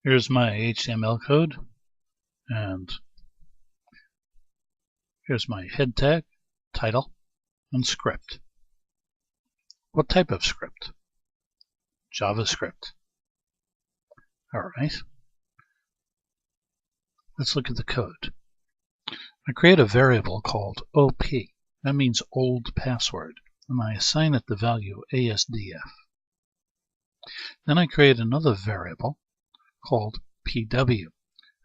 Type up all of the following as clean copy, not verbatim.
Here's my HTML code, and here's my head tag, title, and script. What type of script? JavaScript. All right. Let's look at the code. I create a variable called OP. That means old password, and I assign it the value ASDF. Then I create another variable called PW,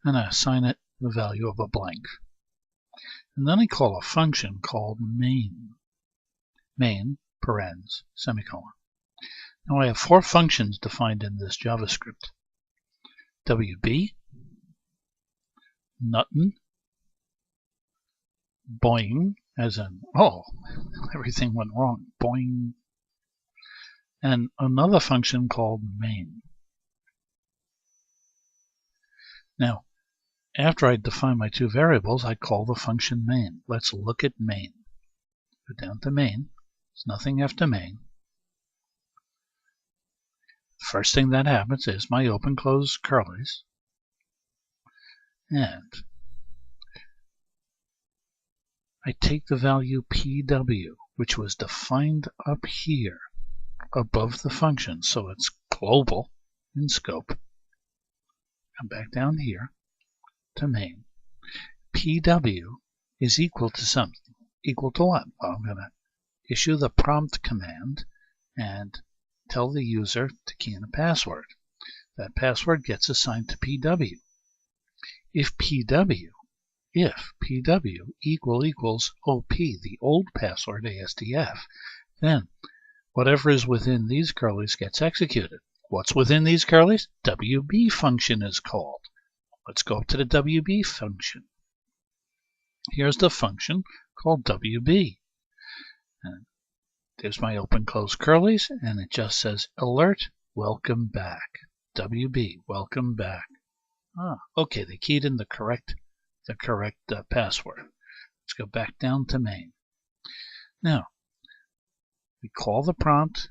and I assign it the value of a blank. And then I call a function called main. Main, parens, semicolon. Now I have 4 functions defined in this JavaScript. WB, Nutton, boing, as in, oh, everything went wrong, boing, and another function called main. Now, after I define my 2 variables, I call the function main. Let's look at main. Go down to main. There's nothing after main. First thing that happens is my open close curlies, and I take the value PW, which was defined up here above the function, so it's global in scope. Come back down here to main. PW is equal to something. Equal to what? Well, I'm going to issue the prompt command and tell the user to key in a password. That password gets assigned to PW. If PW equals OP, the old password ASDF, then whatever is within these curlies gets executed. What's within these curlies? WB function is called. Let's go to the WB function. Here's the function called WB. And there's my open close curlies, and it just says alert, welcome back. WB, welcome back. Okay, they keyed in the correct password. Let's go back down to main. Now, we call the prompt,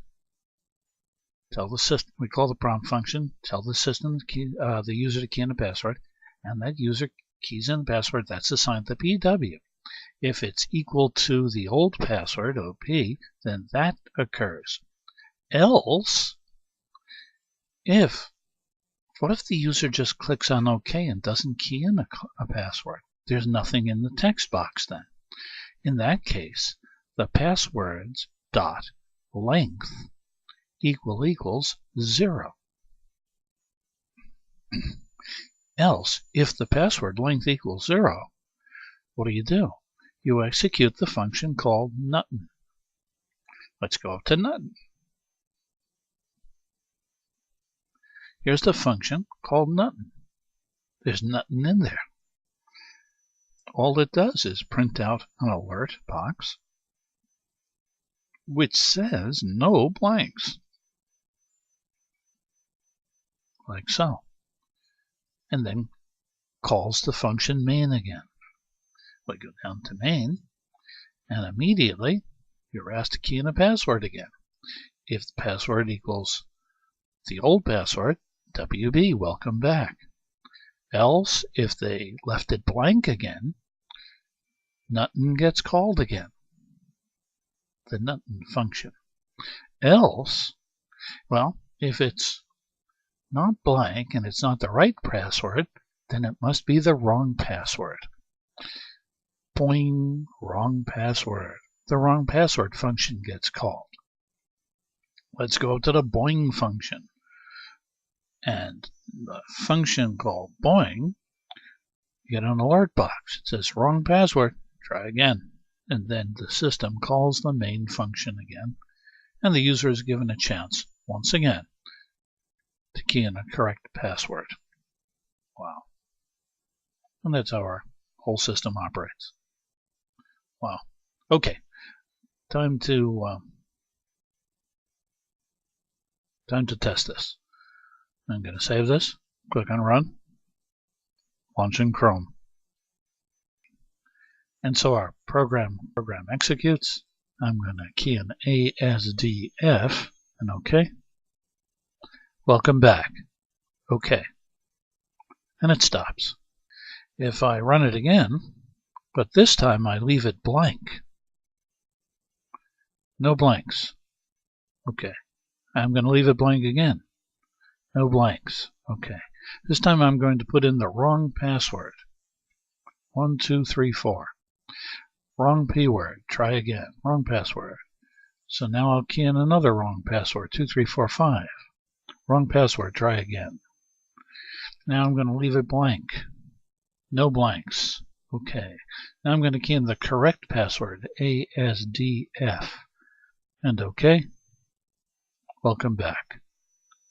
tell the system, we call the prompt function, tell the system, the user to key in a password, and that user keys in the password that's assigned to PW. If it's equal to the old password, OP, then that occurs. Else, what if the user just clicks on OK and doesn't key in a password? There's nothing in the text box then. In that case, the passwords dot length equals 0. Else, if the password length equals 0, what do? You execute the function called Nutton. Let's go up to Nutton. Here's the function called Nutton. There's nothing in there. All it does is print out an alert box which says no blanks. Like so. And then calls the function main again. We go down to main, and immediately you're asked to key in a password again. If the password equals the old password, WB, welcome back. Else, if they left it blank again, Nutton gets called again. The Nutton function. Else, well, if it's not blank and it's not the right password, then it must be the wrong password. Boing, wrong password. The wrong password function gets called. Let's go to the boing function. And the function called boing, you get an alert box. It says wrong password, try again. And then the system calls the main function again, and the user is given a chance, once again, to key in a correct password. Wow. And that's how our whole system operates. Wow. Okay. Time to test this. I'm going to save this, click on Run, launch in Chrome. And so our program executes. I'm going to key in ASDF and OK. Welcome back. OK. and it stops. If I run it again, but this time I leave it blank. No blanks. Okay. I'm going to leave it blank again. No blanks. Okay. This time I'm going to put in the wrong password. 1, 2, 3, 4. Wrong p-word. Try again. Wrong password. So now I'll key in another wrong password. 2, 3, 4, 5. Wrong password. Try again. Now I'm going to leave it blank. No blanks. Okay. Now I'm going to key in the correct password. ASDF. And OK. Welcome back.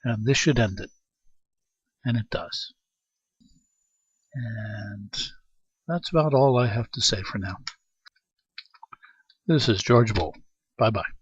And this should end it. And it does. And that's about all I have to say for now. This is George Boole. Bye-bye.